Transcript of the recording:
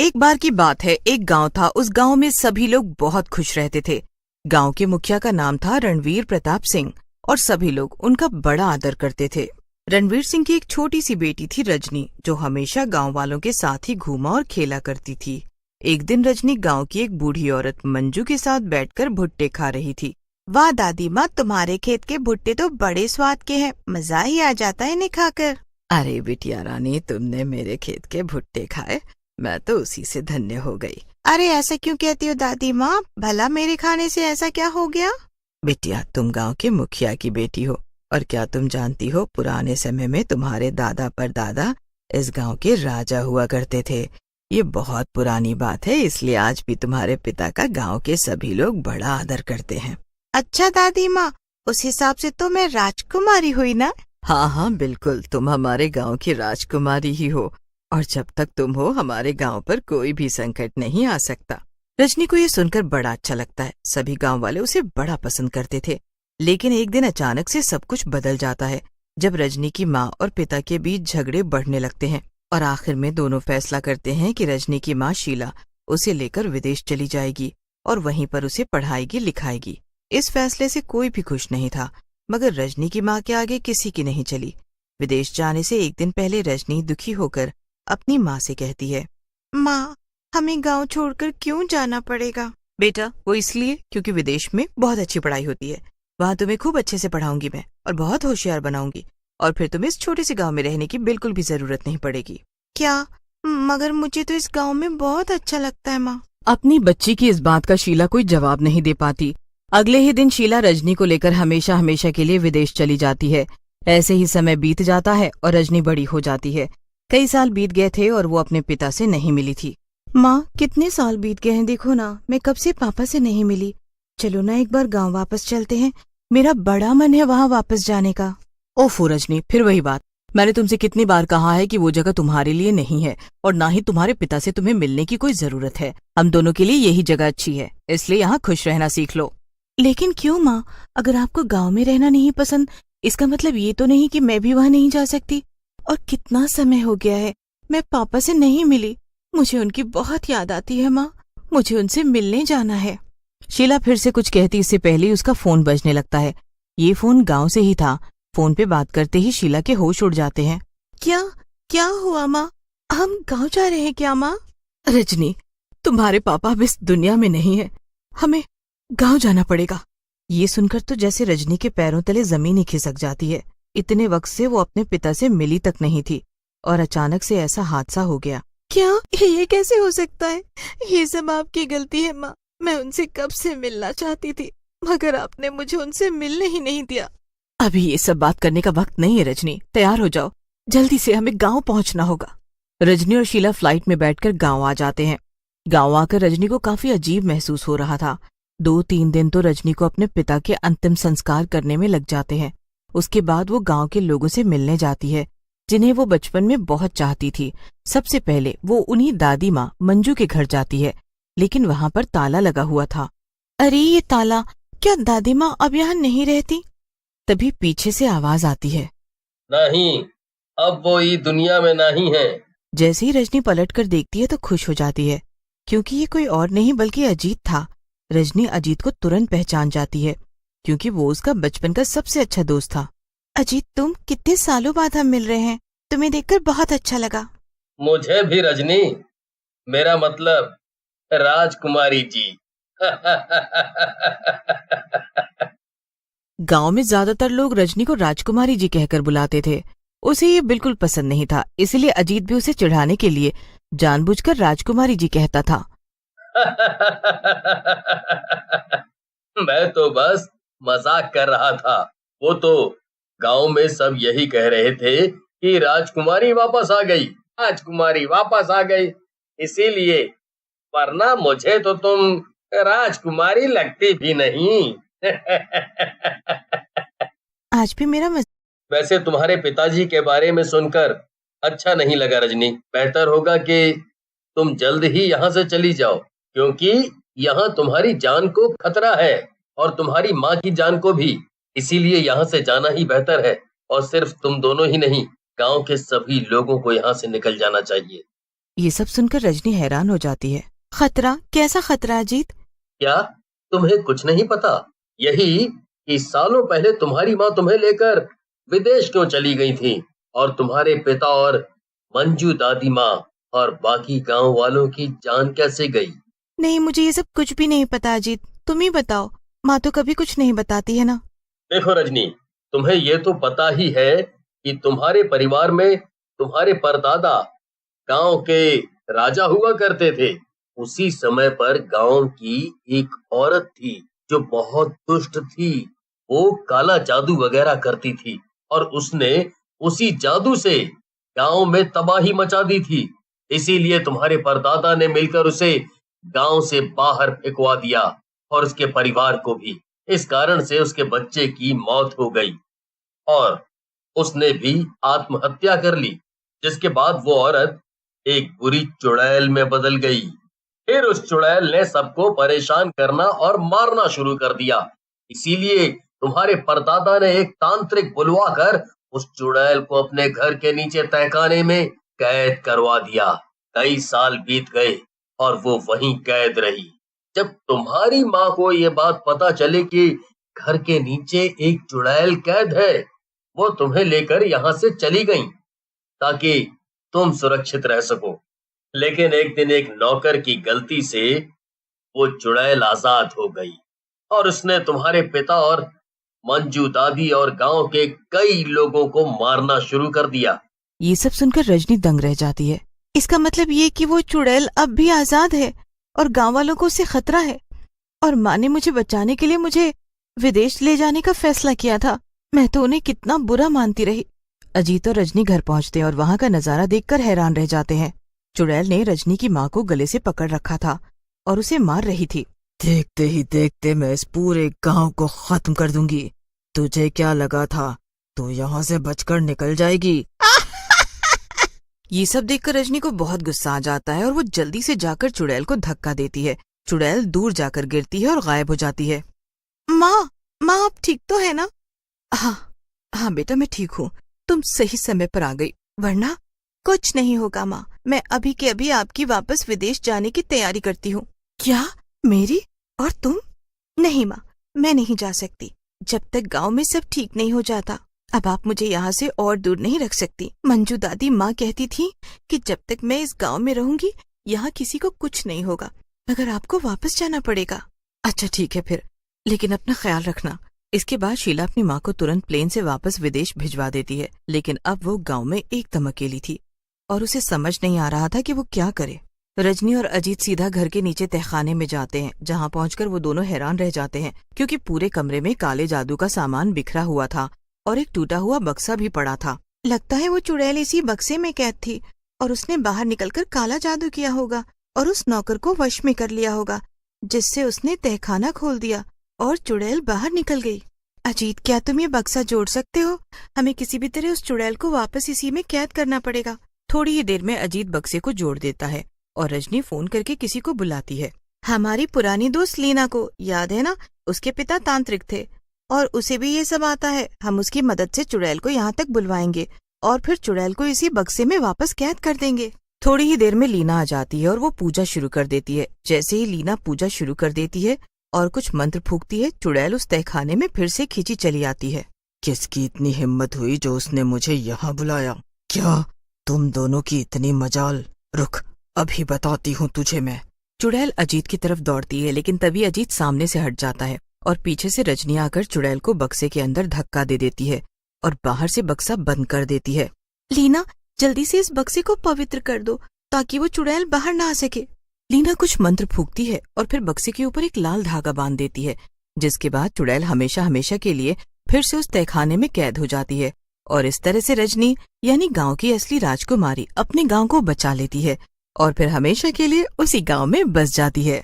एक बार की बात है, एक गांव था। उस गांव में सभी लोग बहुत खुश रहते थे। गांव के मुखिया का नाम था रणवीर प्रताप सिंह और सभी लोग उनका बड़ा आदर करते थे। रणवीर सिंह की एक छोटी सी बेटी थी रजनी, जो हमेशा गांव वालों के साथ ही घूमा और खेला करती थी। एक दिन रजनी गांव की एक बूढ़ी औरत मंजू के साथ बैठकर भुट्टे खा रही थी। वाह दादी माँ, तुम्हारे खेत के भुट्टे तो बड़े स्वाद के हैं, मजा ही आ जाता है इन्हें खाकर। अरे बिटिया रानी, तुमने मेरे खेत के भुट्टे खाए, मैं तो उसी से धन्य हो गई। अरे ऐसा क्यों कहती हो दादी माँ, भला मेरे खाने से ऐसा क्या हो गया? बिटिया, तुम गांव के मुखिया की बेटी हो, और क्या तुम जानती हो, पुराने समय में तुम्हारे दादा परदादा इस गांव के राजा हुआ करते थे। ये बहुत पुरानी बात है, इसलिए आज भी तुम्हारे पिता का गांव के सभी लोग बड़ा आदर करते हैं। अच्छा दादी माँ, उस हिसाब से तो मैं राजकुमारी हुई ना? हाँ हाँ बिल्कुल, तुम हमारे गांव की राजकुमारी ही हो, और जब तक तुम हो हमारे गांव पर कोई भी संकट नहीं आ सकता। रजनी को ये सुनकर बड़ा अच्छा लगता है। सभी गांव वाले उसे बड़ा पसंद करते थे। लेकिन एक दिन अचानक से सब कुछ बदल जाता है, जब रजनी की माँ और पिता के बीच झगड़े बढ़ने लगते हैं और आखिर में दोनों फैसला करते हैं कि रजनी की माँ शीला उसे लेकर विदेश चली जाएगी और वहीं पर उसे पढ़ाएगी लिखाएगी। इस फैसले से कोई भी खुश नहीं था, मगर रजनी की माँ के आगे किसी की नहीं चली। विदेश जाने से एक दिन पहले रजनी दुखी होकर अपनी माँ से कहती है, माँ, हमें गांव छोड़कर क्यों जाना पड़ेगा? बेटा, वो इसलिए क्योंकि विदेश में बहुत अच्छी पढ़ाई होती है। वहाँ तुम्हें खूब अच्छे से पढ़ाऊंगी मैं और बहुत होशियार बनाऊंगी, और फिर तुम्हें इस छोटे से गांव में रहने की बिल्कुल भी जरूरत नहीं पड़ेगी। क्या? मगर मुझे तो इस गांव में बहुत अच्छा लगता है माँ। अपनी बच्ची की इस बात का शीला कोई जवाब नहीं दे पाती। अगले ही दिन शीला रजनी को लेकर हमेशा हमेशा के लिए विदेश चली जाती है। ऐसे ही समय बीत जाता है और रजनी बड़ी हो जाती है। कई साल बीत गए थे और वो अपने पिता से नहीं मिली थी। माँ, कितने साल बीत गए हैं, देखो ना, मैं कब से पापा से नहीं मिली। चलो ना एक बार गांव वापस चलते हैं, मेरा बड़ा मन है वहाँ वापस जाने का। ओफो रजनी, फिर वही बात। मैंने तुमसे कितनी बार कहा है कि वो जगह तुम्हारे लिए नहीं है, और ना ही तुम्हारे पिता से तुम्हें मिलने की कोई जरूरत है। हम दोनों के लिए यही जगह अच्छी है, इसलिए यहाँ खुश रहना सीख लो। लेकिन क्यों माँ? अगर आपको गांव में रहना नहीं पसंद, इसका मतलब ये तो नहीं कि मैं भी वहाँ नहीं जा सकती। और कितना समय हो गया है, मैं पापा से नहीं मिली। मुझे उनकी बहुत याद आती है माँ, मुझे उनसे मिलने जाना है। शीला फिर से कुछ कहती इससे पहले ही उसका फोन बजने लगता है। ये फोन गांव से ही था। फोन पे बात करते ही शीला के होश उड़ जाते हैं। क्या हुआ माँ? हम गांव जा रहे हैं क्या माँ? रजनी, तुम्हारे पापा अब इस दुनिया में नहीं है, हमें गांव जाना पड़ेगा। ये सुनकर तो जैसे रजनी के पैरों तले जमीन ही खिसक जाती है। इतने वक्त से वो अपने पिता से मिली तक नहीं थी, और अचानक से ऐसा हादसा हो गया। क्या ये कैसे हो सकता है? ये सब आपकी गलती है माँ। मैं उनसे कब से मिलना चाहती थी, मगर आपने मुझे उनसे मिलने ही नहीं दिया। अभी ये सब बात करने का वक्त नहीं है रजनी, तैयार हो जाओ, जल्दी से हमें गांव पहुंचना होगा। रजनी और शीला फ्लाइट में बैठकर गांव आ जाते हैं। गांव आकर रजनी को काफी अजीब महसूस हो रहा था। 2-3 दिन तो रजनी को अपने पिता के अंतिम संस्कार करने में लग जाते हैं। उसके बाद वो गांव के लोगों से मिलने जाती है, जिन्हें वो बचपन में बहुत चाहती थी। सबसे पहले वो उन्हीं दादी माँ मंजू के घर जाती है, लेकिन वहाँ पर ताला लगा हुआ था। अरे ये ताला, क्या दादी माँ अब यहाँ नहीं रहती? तभी पीछे से आवाज आती है, नहीं, अब वो इस दुनिया में नहीं है। जैसे ही रजनी पलट कर देखती है तो खुश हो जाती है, क्योंकि ये कोई और नहीं बल्कि अजीत था। रजनी अजीत को तुरंत पहचान जाती है, क्योंकि वो उसका बचपन का सबसे अच्छा दोस्त था। अजीत, तुम, कितने सालों बाद हम मिल रहे हैं, तुम्हें देखकर बहुत अच्छा लगा। मुझे भी रजनी, मेरा मतलब राजकुमारी जी। गांव में ज्यादातर लोग रजनी को राजकुमारी जी कहकर बुलाते थे। उसे ये बिल्कुल पसंद नहीं था, इसलिए अजीत भी उसे चिढ़ाने के लिए जानबूझकर राजकुमारी जी कहता था। मैं तो बस मजाक कर रहा था। वो तो गांव में सब यही कह रहे थे कि राजकुमारी वापस आ गई, राजकुमारी वापस आ गई, इसीलिए, वरना मुझे तो तुम राजकुमारी लगती भी नहीं। आज भी मेरा वैसे तुम्हारे पिताजी के बारे में सुनकर अच्छा नहीं लगा रजनी। बेहतर होगा कि तुम जल्द ही यहाँ से चली जाओ, क्योंकि यहाँ तुम्हारी जान को खतरा है और तुम्हारी माँ की जान को भी। इसीलिए यहाँ से जाना ही बेहतर है, और सिर्फ तुम दोनों ही नहीं, गांव के सभी लोगों को यहाँ से निकल जाना चाहिए। ये सब सुनकर रजनी हैरान हो जाती है। खतरा? कैसा खतरा अजीत? क्या तुम्हें कुछ नहीं पता? यही कि सालों पहले तुम्हारी माँ तुम्हें लेकर विदेश क्यों चली गई थी, और तुम्हारे पिता और मंजू दादी माँ और बाकी गांव वालों की जान कैसे गई? नहीं, मुझे ये सब कुछ भी नहीं पता अजीत, तुम ही बताओ। माँ तो कभी कुछ नहीं बताती है ना। देखो रजनी, तुम्हें ये तो पता ही है कि तुम्हारे परिवार में तुम्हारे परदादा गांव के राजा हुआ करते थे। उसी समय पर गांव की एक औरत थी जो बहुत दुष्ट थी। वो काला जादू वगैरह करती थी और उसने उसी जादू से गांव में तबाही मचा दी थी। इसीलिए तुम्हारे परदादा ने मिलकर उसे गांव से बाहर फेंकवा दिया और उसके परिवार को भी। इस कारण से उसके बच्चे की मौत हो गई और उसने भी आत्महत्या कर ली, जिसके बाद वो औरत एक बुरी चुड़ैल में बदल गई। फिर उस चुड़ैल ने सबको परेशान करना और मारना शुरू कर दिया। इसीलिए तुम्हारे परदादा ने एक तांत्रिक बुलवाकर उस चुड़ैल को अपने घर के नीचे तहखाने में कैद करवा दिया। कई साल बीत गए और वो वहीं कैद रही। जब तुम्हारी माँ को ये बात पता चले कि घर के नीचे एक चुड़ैल कैद है, वो तुम्हें लेकर यहाँ से चली गई ताकि तुम सुरक्षित रह सको। लेकिन एक दिन एक नौकर की गलती से वो चुड़ैल आजाद हो गई और उसने तुम्हारे पिता और मंजू दादी और गांव के कई लोगों को मारना शुरू कर दिया। ये सब सुनकर रजनी दंग रह जाती है। इसका मतलब ये कि वो चुड़ैल अब भी आजाद है और गांव वालों को उससे खतरा है, और माँ ने मुझे बचाने के लिए मुझे विदेश ले जाने का फैसला किया था। मैं तो उन्हें कितना बुरा मानती रही। अजीत और रजनी घर पहुंचते और वहां का नजारा देखकर हैरान रह जाते हैं। चुड़ैल ने रजनी की माँ को गले से पकड़ रखा था और उसे मार रही थी। देखते ही देखते मैं इस पूरे गांव को खत्म कर दूंगी। तुझे क्या लगा था तू यहाँ से बचकर निकल जाएगी? ये सब देखकर रजनी को बहुत गुस्सा आ जाता है और वो जल्दी से जाकर चुड़ैल को धक्का देती है। चुड़ैल दूर जाकर गिरती है और गायब हो जाती है। माँ, माँ आप ठीक तो है ना? हाँ बेटा, मैं ठीक हूँ। तुम सही समय पर आ गई, वरना कुछ नहीं होगा माँ। मैं अभी के अभी आपकी वापस विदेश जाने की तैयारी करती हूँ। क्या? मेरी और तुम? नहीं माँ, मैं नहीं जा सकती जब तक गांव में सब ठीक नहीं हो जाता। अब आप मुझे यहाँ से और दूर नहीं रख सकती। मंजू दादी माँ कहती थी कि जब तक मैं इस गांव में रहूंगी यहाँ किसी को कुछ नहीं होगा, मगर आपको वापस जाना पड़ेगा। अच्छा ठीक है फिर, लेकिन अपना ख्याल रखना। इसके बाद शीला अपनी माँ को तुरंत प्लेन से वापस विदेश भिजवा देती है। लेकिन अब वो गांव में एकदम अकेली थी और उसे समझ नहीं आ रहा था कि वो क्या करे। रजनी और अजीत सीधा घर के नीचे तहखाने में जाते हैं, जहाँ पहुंचकर वो दोनों हैरान रह जाते हैं क्योंकि पूरे कमरे में काले जादू का सामान बिखरा हुआ था और एक टूटा हुआ बक्सा भी पड़ा था। लगता है वो चुड़ैल इसी बक्से में कैद थी और उसने बाहर निकलकर काला जादू किया होगा और उस नौकर को वश में कर लिया होगा, जिससे उसने तहखाना खोल दिया और चुड़ैल बाहर निकल गई। अजीत, क्या तुम ये बक्सा जोड़ सकते हो? हमें किसी भी तरह उस चुड़ैल को वापस इसी में कैद करना पड़ेगा। थोड़ी ही देर में अजीत बक्से को जोड़ देता है और रजनी फोन करके किसी को बुलाती है। हमारी पुरानी दोस्त लीना को याद है ना? उसके पिता तांत्रिक थे और उसे भी ये सब आता है। हम उसकी मदद से चुड़ैल को यहाँ तक बुलवाएंगे और फिर चुड़ैल को इसी बक्से में वापस कैद कर देंगे। थोड़ी ही देर में लीना आ जाती है और वो पूजा शुरू कर देती है। जैसे ही लीना पूजा शुरू कर देती है और कुछ मंत्र फूंकती है, चुड़ैल उस तहखाने में फिर से खींची चली आती है। किसकी इतनी हिम्मत हुई जो उसने मुझे यहाँ बुलाया? क्या तुम दोनों की इतनी मजाल? रुक, अभी बताती हूँ तुझे मैं। चुड़ैल अजीत की तरफ दौड़ती है, लेकिन तभी अजीत सामने से हट जाता है और पीछे से रजनी आकर चुड़ैल को बक्से के अंदर धक्का दे देती है और बाहर से बक्सा बंद कर देती है। लीना, जल्दी से इस बक्से को पवित्र कर दो ताकि वो चुड़ैल बाहर ना आ सके। लीना कुछ मंत्र फूंकती है और फिर बक्से के ऊपर एक लाल धागा बांध देती है, जिसके बाद चुड़ैल हमेशा हमेशा के लिए फिर से उस तहखाने में कैद हो जाती है और इस तरह से रजनी यानी गांव की असली राजकुमारी अपने गांव को बचा लेती है और फिर हमेशा के लिए उसी गांव में बस जाती है।